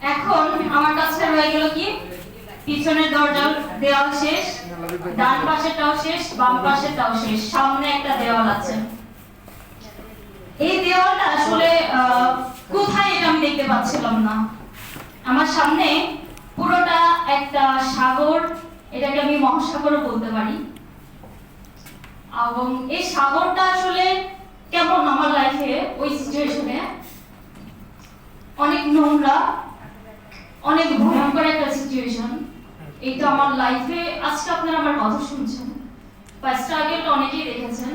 এখন আমার কাছে রয়ে গেল কি, পিছনের দরজার দেওয়াল শেষ, ডান পাশেরটাও শেষ, বাম পাশেরটাও শেষ, সামনে একটা দেওয়াল আছে। এই দেওয়ালটা আসলে কোথায় এটা আমি দেখতে পাচ্ছিলাম না। আমার সামনে পুরোটা একটা সাগর, এটাকে আমি মহাসাগরও বলতে পারি। এবং এই সাগরটা আসলে কেমন আমার লাইফে ওই সিচুয়েশনে অনেক নোংরা, অনেক ভয়ঙ্কর একটা সিচুয়েশন। এইটা আমার লাইফে আজকে আপনারা আমার কথা শুনছেন বা স্ট্রাগলটা অনেকেই দেখেছেন।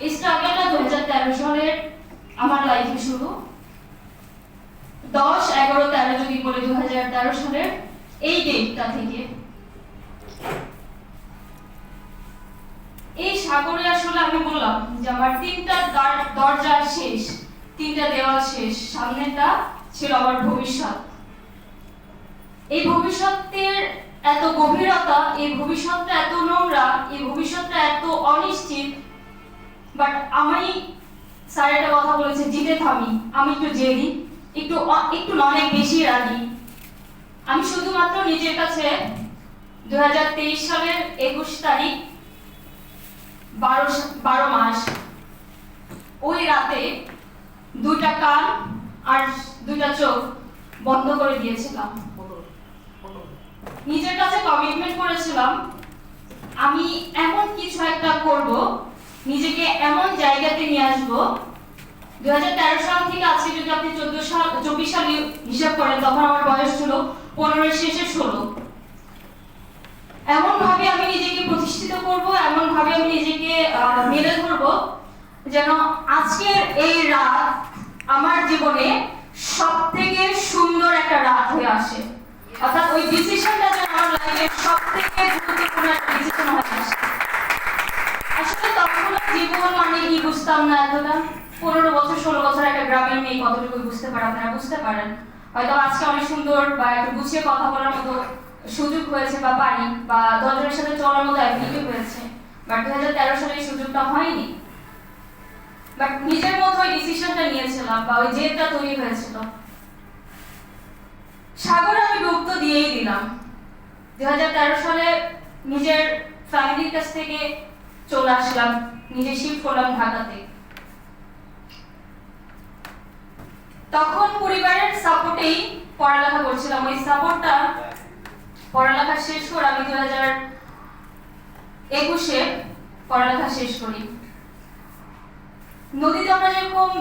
এই স্ট্রাগলটা 2013 সালের আমার লাইফে শুরু। 10, 11, 13 যদি বলে 2013 সালের এই ডেটটা থেকে এই সাগরে আসলে আমি বললাম যে আমার তিনটা দরজা শেষ, তিনটা দেওয়াল শেষ, সামনেটা ছিল আমার ভবিষ্যৎ। এই ভবিষ্যতের এত গভীরতা, এই ভবিষ্যৎটা এত নোংরা, এই ভবিষ্যৎটা এত অনিশ্চিত। বাট আমি স্যার একটা কথা বলেছে, জিতে থামি। আমি একটু জেদি, একটু অনেক বেশি রাগি। আমি শুধুমাত্র নিজের কাছে 2023 সালের 21 তারিখ 12 মাস ওই রাতে দুইটা কান আর দুইটা চোখ বন্ধ করে দিয়েছিলাম। নিজের কাছে কমিটমেন্ট করেছিলাম আমি এমন কিছু একটা করব, নিজেকে এমন জায়গাতে নিয়ে আসব। 2013 সাল থেকে আজকে যদি আপনি 24 সাল হিসাব করেন, তখন আমার বয়স ছিল 15 শেষে 16। এমন ভাবে আমি নিজেকে প্রতিষ্ঠিত করব, এমন ভাবে আমি নিজেকে মেলে ধরব যেন আজকের এই রাত আমার জীবনে সবথেকে সুন্দর একটা রাত হয়ে আসে। অর্থাৎ ওই ডিসিশনটা যেন আমার লাইফের সবথেকে গুরুত্বপূর্ণ একটা ডিসিশন হয়ে আসে। আসলে তখন জীবন মানে কি বুঝতাম না এতটা। 15 বছর 16 বছর একটা গ্রামের মেয়ে কতটুকু বুঝতে পারে, আপনারা বুঝতে পারেন। হয়তো আজকে অনেক সুন্দর বা একটু গুছিয়ে কথা বলার মতো সুযোগ হয়েছে বা পারি, বা 10 জনের সাথে চলার মতো অ্যাবিলিটি হয়েছে। বাট 2013 সালে এই সুযোগটা হয়নি। বাট নিজের মতো ওই ডিসিশনটা নিয়েছিলাম বা ওই জেদটা তৈরি হয়েছিল। সাগরে আমি ডুব তো দিয়েই দিলাম। 2013 সালে নিজের ফ্যামিলির কাছ থেকে চলে আসলাম, নিজে শিফট করলাম ঢাকাতে। তখন পরিবারের সাপোর্টেই পড়ালেখা করছিলাম। ওই সাপোর্টটা পড়ালেখা শেষ করে আমি 2021-এ পড়ালেখা শেষ করি। নদীতে আমরা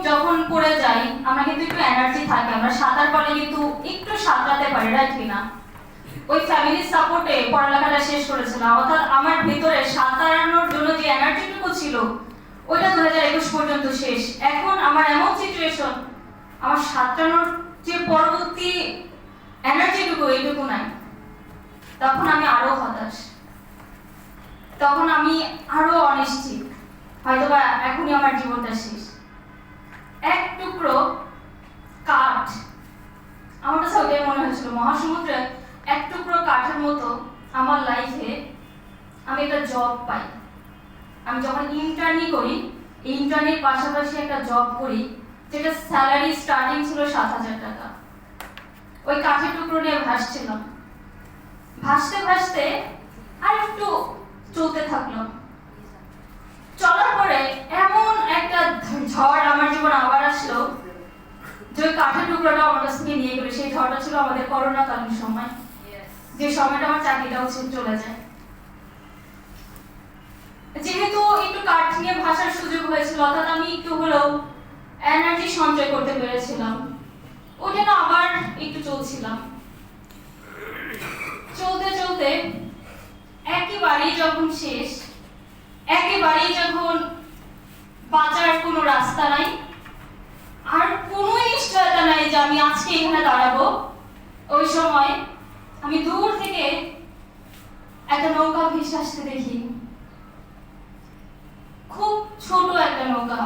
যখন পড়ে যাই, আমরা কিন্তু একটু এনার্জি থাকে, আমরা সাঁতার পারলে কিন্তু একটু সাঁতরাতে পারি, রাইট কিনা? ওই ফ্যামিলির সাপোর্টে পড়ালেখাটা শেষ করেছিলাম। অর্থাৎ আমার ভিতরে সাঁতারানোর জন্য যে এনার্জিটুকু ছিল ওইটা 2021 পর্যন্ত শেষ। এখন আমার এমন সিচুয়েশন, আমার সাঁতরানোর যে পরবর্তী এনার্জিটুকু এইটুকু নাই। তখন আমি আরো হতাশ, তখন আমি আরো অনিশ্চিত, হয়তোবা এখনই আমার জীবনটা শেষ। এক টুকরো কাঠ, আমার কাছে ওটাই মনে হয়েছিল, মহাসমুদ্রে এক টুকরো কাঠের মতো আমার লাইফে আমি একটা জব পাই। আমি যখন ইন্টার্নি করি, ইন্টার্নির পাশাপাশি একটা জব করি, যেটা স্যালারি স্টার্টিং ছিল 7,000 টাকা। ওই কাঠের টুকরো নিয়ে ভাসছিলাম, ভাসতে ভাসতে আর একটু চলতে থাকলাম। চলার পরে এমন একটা ঝড় আমার জীবনে আবার আসলো, যে কাঠের টুকরোটা আমার কাছ থেকে নিয়ে গেল। সেই ঝড়টা ছিল আমাদের করোনাকালীন সময়, যে সময়টা আমার চাকরিটাও চলে যায়। যেহেতু একটু কাঠ নিয়ে ভাষার সুযোগ হয়েছিল, অর্থাৎ আমি একটু হলেও এনার্জি সঞ্চয় করতে পেরেছিলাম, ওটা না আবার একটু চলছিলাম। চলতে চলতে একেবারেই যখন শেষ, একেবারেই যখন বাঁচার কোনো রাস্তা নাই, আর কোনো নিশ্চয়তা নাই যে আমি আজকে এখানে দাঁড়াবো, ওই সময় আমি দূর থেকে একটা নৌকা ভেসে আসতে দেখি। খুব ছোট একটা নৌকা,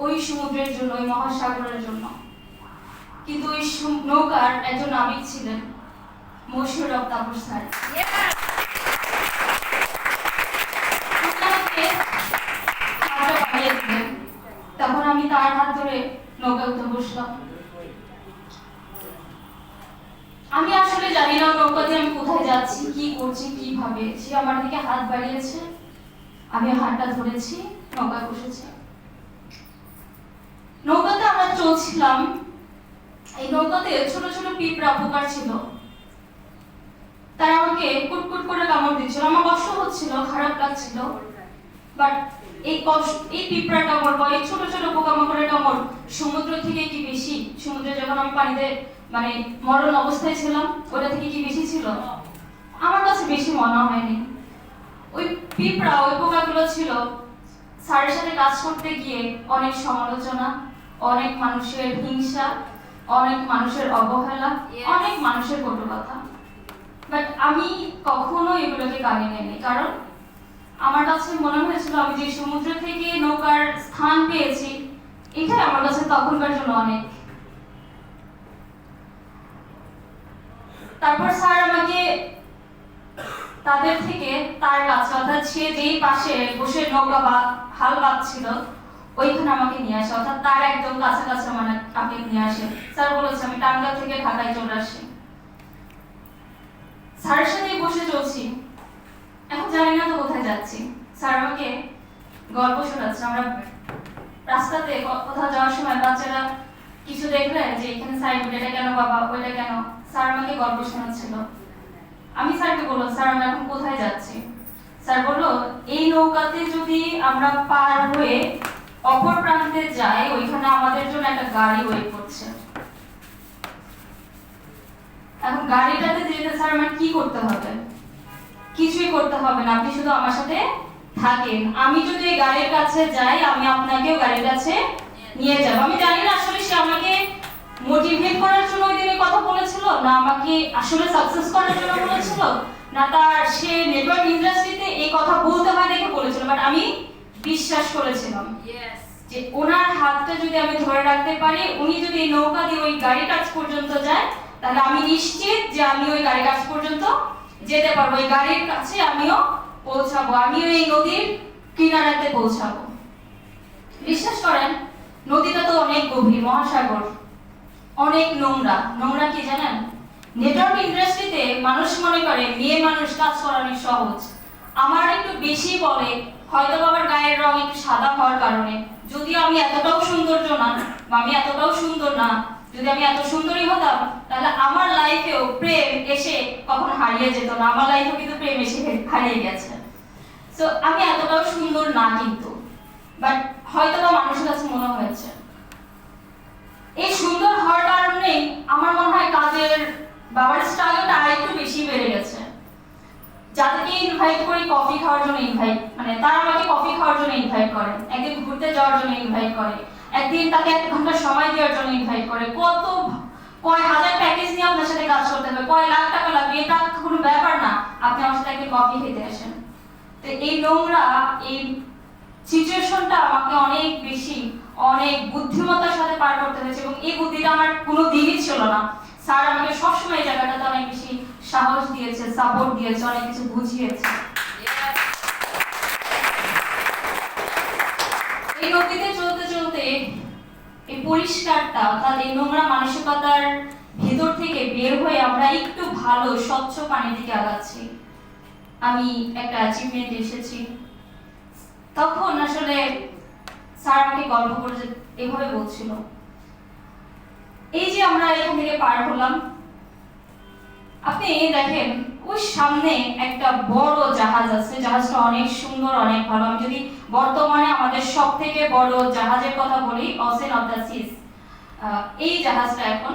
ওই সমুদ্রের জন্য, ওই মহাসাগরের জন্য। কিন্তু ওই নৌকার একজন নাবিক ছিলেন মশিউর তাপস স্যার। তখন আমি তার হাত ধরে নৌকা উঠে বসলাম। আমি আসলে জানি না নৌকাতে আমি কোথায় যাচ্ছি, কি করছি, কিভাবে। সে আমার দিকে হাত বাড়িয়েছে, আমি হাতটা ধরেছি, নৌকায় বসেছি। নৌকাতে আমরা চলছিলাম। এই নৌকাতে ছোট ছোট পিঁপড়া পোকা ছিল, তারা আমাকে কুটকুট করে কামড় দিচ্ছিল। আমার কষ্ট হচ্ছিল, খারাপ লাগছিল, বাট এই পিঁপড়া কামড় বা এই ছোট ছোট পোকামাকড়ের কামড় সমুদ্র থেকে কি বেশি? সমুদ্রে যখন আমি পানিতে মানে মরণ অবস্থায় ছিলাম, ওটা থেকে কি বেশি ছিল? আমার কাছে বেশি মনে হয়নি। ওই পিঁপড়া, ওই পোকাগুলো ছিল স্যারের সাথে কাজ করতে গিয়ে অনেক সমালোচনা, অনেক মানুষের হিংসা, অনেক মানুষের অবহেলা, অনেক মানুষের কটু কথা। বাট আমি কখনো এগুলোকে কানে নেইনি, কারণ আমার কাছে মনে হয়েছিল আমি যে সমুদ্র থেকে নৌকার স্থান পেয়েছি, এটাই আমার কাছে তখনকার জন্য অনেক। তারপর স্যার আমাকে তাদের থেকে তার কাছে, অর্থাৎ সে যেই পাশে বসে নৌকা বা হাল বাঁধছিল ওইখানে আমাকে নিয়ে আসে, অর্থাৎ তার একদম কাছাকাছি মানে আমাকে নিয়ে আসে। স্যার বলেছে আমি টাঙ্গাইল থেকে ঢাকায় চলে আসি। স্যারের সাথেই বসে চলছি, এখন জানি না তো কোথায় যাচ্ছি। স্যার আমাকে গল্প শোনাচ্ছে। আমরা রাস্তাতে কোথাও যাওয়ার সময় বাচ্চারা কিছু দেখলে যে এখানে সাইনবোর্ড, এটা কেন বাবা, ওইটা কেন, স্যার আমাকে গল্প শোনাচ্ছিল। আমি স্যারকে বললাম স্যার আমরা এখন কোথায় যাচ্ছি? স্যার বললো এই নৌকাতে যদি আমরা পার হয়ে অপর প্রান্তে যাই, ওইখানে আমাদের জন্য একটা গাড়ি ওয়েট করছে। এখন গাড়িটাতে যেতে স্যার আমার কি করতে হবে? কিছুই করতে হবে না, আপনি শুধু আমার সাথে থাকেন। আমি যদি এই গাড়ির কাছে যাই, আমি আপনাকেও গাড়ির কাছে নিয়ে যাব। আমি জানি না আসলে সে আমাকে মোটিভেট করার জন্য ওই দিনে কথা বলেছিল, না আমাকে আসলে সাকসেস করার জন্য বলেছিল, না তার সে নেটওয়ার্ক ইন্ডাস্ট্রিতে এই কথা বলতে হয় দেখে বলেছিল। বাট আমি বিশ্বাস করেছিলাম যে ওনার হাতটা যদি আমি ধরে রাখতে পারি, উনি যদি এই নৌকা দিয়ে ওই গাড়ি কাজ পর্যন্ত যায়, তাহলে আমি নিশ্চিত যে আমি ওই গাড়ি কাজ পর্যন্ত যেতে পারবো, ওই গাড়ির কাছে আমিও পৌঁছাবো, আমিও এই নদীর কিনারাতে পৌঁছাবো। বিশ্বাস করেন নদীটা তো অনেক গভীর, মহাসাগর, অনেক নোংরা। নোংরা কি জানেন? নেটওয়ার্ক ইন্ডাস্ট্রিতে মানুষ মনে করে মেয়ে মানুষ কাজ করা অনেক সহজ। আমার একটু বেশি বলে, হয়তো বাবার গায়ের রং একটু সাদা হওয়ার কারণে। যদিও আমি এতটাও সৌন্দর্য না, বা আমি এতটাও সুন্দর না, যদি আমি এত সুন্দরী হতাম তাহলে আমার লাইফেও প্রেম এসে কখনো হারিয়ে যেত না। আমার লাইফেও কিন্তু প্রেম এসে হারিয়ে গেছে। সো আমি এতটাও সুন্দর না কিন্তু, বাট হয়তো বা মানুষের কাছে মনে হয়েছে। এই সুন্দর হওয়ার কারণে আমার মনে হয় কাজের বাবার স্ট্রাগলটা আরেকটু বেশি বেড়ে গেছে। যাদেরকে ইনভাইট করি কফি খাওয়ার জন্য ইনভাইট, মানে তারা আমাকে কফি খাওয়ার জন্য ইনভাইট করে, একদিন ঘুরতে যাওয়ার জন্য ইনভাইট করে, একদিন তাকে 1 ঘন্টা সময় দেওয়ার জন্য ইনভাইট করে। কয় হাজার প্যাকেজ নিয়ে আপনার সাথে কাজ করতে হবে, কয় লাখ টাকা লাগবে, এটা কোনো ব্যাপার না, আপনি আমার সাথে একদিন কফি খেতে আসেন। তো এই নোংরা এই সিচুয়েশনটা আমাকে অনেক বেশি, অনেক বুদ্ধিমত্তার সাথে পার করতে হয়েছে, এবং এই বুদ্ধিটা আমার কোনো দিনই ছিল না। স্যার আমাকে সবসময় এই জায়গাটাতে অনেক বেশি সাহস দিয়েছে, সাপোর্ট দিয়েছে, অনেক কিছু বুঝিয়েছে। এই নদীতে চলতে চলতে এই পরিষ্কারটা, অর্থাৎ এই নোংরা মানসিকতার ভেতর থেকে বের হয়ে আমরা একটু ভালো স্বচ্ছ পানির দিকে আগাচ্ছি। আমি একটা অ্যাচিভমেন্ট এসেছি। তখন আসলে স্যার আমাকে গল্প করে এভাবে বলছিল, এই যে আমরা এখান থেকে পার হলাম, আপনি দেখেন ওই সামনে একটা বড় জাহাজ আছে, জাহাজটা অনেক সুন্দর, অনেক ভালো। আমি যদি বর্তমানে আমাদের সব থেকে বড় জাহাজের কথা বলি, ওশেন অফ দ্য সিজ, এই জাহাজটা এখন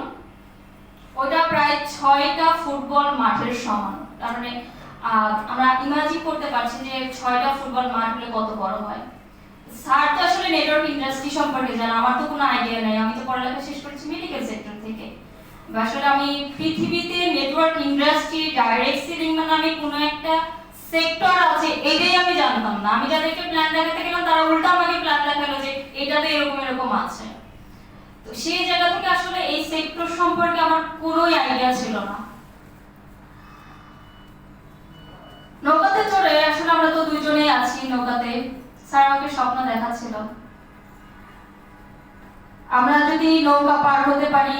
ওটা প্রায় 6টা ফুটবল মাঠের সমান। তার মানে আমরা ইমাজিন করতে পারছি যে 6টা ফুটবল মাঠ হলে কত বড় হয়। স্যার তো আসলে নেটওয়ার্ক ইন্ডাস্ট্রি সম্পর্কে জানে, আমার তো কোনো আইডিয়া নেই। আমি তো পড়ালেখা শেষ করেছি মেডিকেল সেক্টর থেকে। আসলে আমি পৃথিবীতে নেটওয়ার্ক ইন্ডাস্ট্রি ডাইরেক্ট সেলিং নামে কোনো একটা সেক্টর আছে এটাই আমি জানতাম না। আমি যাদেরকে প্ল্যান দেখাতে গেলাম তারা উল্টা আমাকে প্ল্যান দেখালো যে এটাতে এরকম এরকম আছে। তো সেই জায়গা থেকে আসলে এই সেক্টর সম্পর্কে আমার কোনো আইডিয়া ছিল না। নৌকাতে চড়ে আসলে আমরা তো দুইজনেই আছি নৌকাতে। স্যার আমাকে স্বপ্ন দেখাচ্ছিল, আমরা যদি নৌকা পার হতে পারি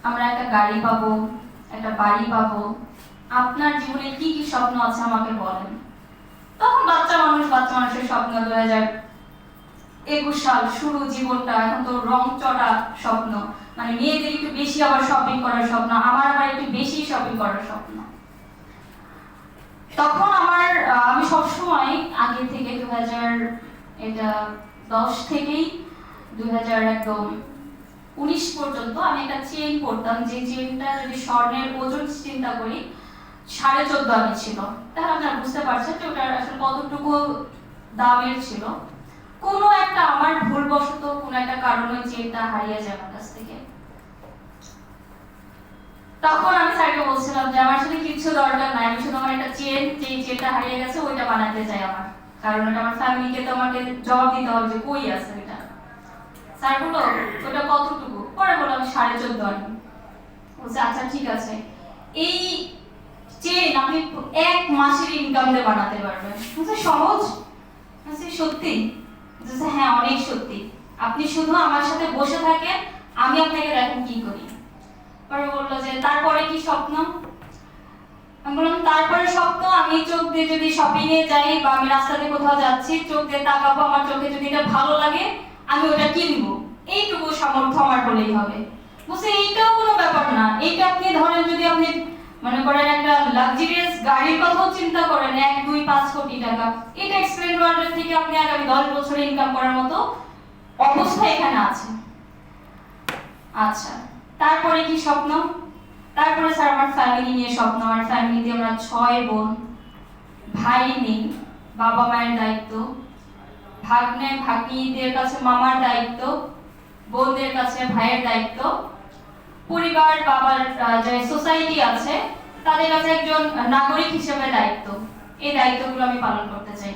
আমরা একটা গাড়ি পাবো, একটা বাড়ি পাবো, আপনার জীবনে কি কি স্বপ্ন আছে আমাকে বলেন। তখন বাচ্চা মানুষের স্বপ্ন 2021 সাল শুরু জীবনটা, এখন তো রং চড়া স্বপ্ন, মানে মেয়েদের একটু বেশি আবার শপিং করার স্বপ্ন, আমার আবার একটু বেশি শপিং করার স্বপ্ন। তখন আমি সবসময় আগে থেকে 2010 থেকেই 2019 পর্যন্ত আমি একটা চেইন পরতাম, যে চেইনটা যদি স্বর্ণের ওজন চিন্তা করি 14.5 আনা ছিল। তাহলে আপনারা বুঝতে পারছেন যে ওটা আসলে কতটুকু দামের ছিল। কোনো একটা আমার ভুলবশত কোনো একটা কারণে চেইনটা হারিয়ে যায় আমার কাছ থেকে। তখন আমি স্যারকে বলছিলাম যে আমার সাথে কিছু দরকার নাই, আমি শুধু আমার একটা চেন, যে চেনটা হারিয়ে গেছে ওইটা বানাতে চাই আমার, কারণ এটা আমার ফ্যামিলিকে তো আমাকে জবাব দিতে হবে যে কই আছে এটা। স্যার বললো ওটা কতটুকু, পরে বললাম 14.5 আনি। বলছে আচ্ছা ঠিক আছে, এই চেন আপনি 1 মাসের ইনকাম দিয়ে বানাতে পারবেন। বলছে সহজ? বলছে সত্যি? বলছে হ্যাঁ অনেক সত্যি, আপনি শুধু আমার সাথে বসে থাকেন, আমি আপনাকে দেখেন কি করি। পরে বললো যে তারপরে কি স্বপ্ন? আমি বললাম তারপরে স্বপ্ন আমি চোখ দিয়ে যদি শপিং এ যাই বা আমি রাস্তাতে কোথাও যাচ্ছি, চোখ দিয়ে তাকাবো, আমার চোখে যদি এটা ভালো লাগে আমি ওটা কিনবো, এইটুকু সামর্থ্য আমার হলেই হবে। বলছে এইটাও কোনো ব্যাপার না, এইটা আপনি ধরেন যদি আপনি মনে করেন একটা লাক্সারিয়াস গাড়ির কথাও চিন্তা করেন 1-2-5 কোটি টাকা, এটা এক্সপ্লেন ওয়ার্ল্ড থেকে আপনি আগামী 10 বছরে ইনকাম করার মতো অবস্থা এখানে আছে। আচ্ছা তারপরে কি স্বপ্ন? তারপরে স্যার আমার ফ্যামিলি নিয়ে স্বপ্ন। আমার ফ্যামিলিতে আমরা 6 বোন, ভাই নেই, বাবা মায়ের দায়িত্ব, ভাগ্নে ভাগ্নিদের কাছে মামার দায়িত্ব, বোনদের কাছে ভাইয়ের দায়িত্ব, পরিবার বাবার যে সোসাইটি আছে তাদের কাছে একজন নাগরিক হিসেবে দায়িত্ব। এই দায়িত্বগুলো আমি পালন করতে চাই।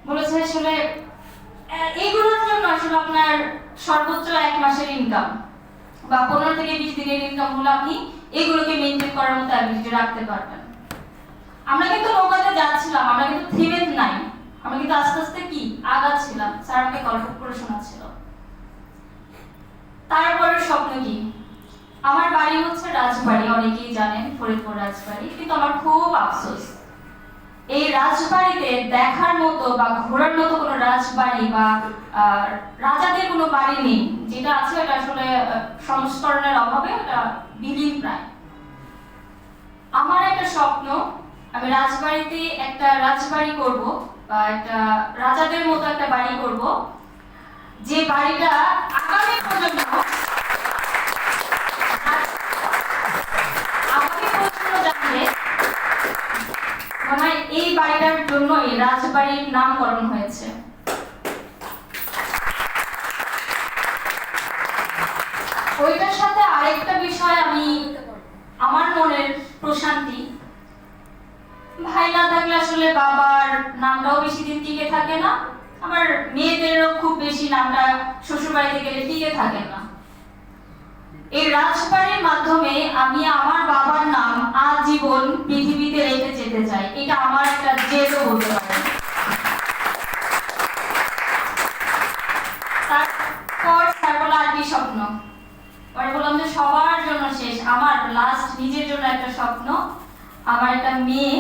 বলেছে আসলে এইগুলোর জন্য আসলে আপনার সর্বোচ্চ 1 মাসের ইনকাম বা 15 থেকে 20 দিনের ইনকাম হলে আপনি এগুলোকে মেইনটেইন করার মতো অ্যাবিলিটি রাখতে পারবেন। আমরা কিন্তু নৌকাতে যাচ্ছিলাম, আমরা কিন্তু থেমে নাই, আমরা কিন্তু আস্তে আস্তে কি আগাচ্ছিলাম। স্যার আমাকে গল্প করে শোনাচ্ছিল। তারপরে স্বপ্ন কি? আমার বাড়ি হচ্ছে রাজবাড়ি, অনেকেই জানেন ফরিদপুর রাজবাড়ি, কিন্তু আমার খুব আফসোস এই রাজবাড়িতে দেখার মতো বা ঘোরার মতো কোনো রাজবাড়ি বা রাজাদের কোনো বাড়ি নেই। যেটা আছে এটা আসলে সংস্করণের অভাবে এটা বিলীন প্রায়। আমার একটা স্বপ্ন, আমি রাজবাড়িতে একটা রাজবাড়ি করব বা একটা রাজাদের মতো একটা বাড়ি করব, যে বাড়িটা আগামী প্রজন্ম জানবে মানে এই বাড়িটার জন্যই রাজবাড়ির নামকরণ হয়েছে। ওইটার সাথে আরেকটা বিষয় আমি আমার মনের প্রশান্তি, ভাই না থাকলে আসলে বাবার নামটাও বেশি দিন টিকে থাকে না, আমার মেয়েদেরও খুব বেশি নামটা শ্বশুর বাড়িতে গেলে টিকে থাকে না। এই রাজবাড়ির মাধ্যমে আমি আমার বাবার নাম আজীবন পৃথিবীতে রেখে যেতে চাই, এটা আমার একটা জেদও বলতে পারেন। তারপর স্যার বলল আর কি স্বপ্ন? পরে বললাম যে সবার জন্য শেষ, আমার লাস্ট নিজের জন্য একটা স্বপ্ন, আমার একটা মেয়ে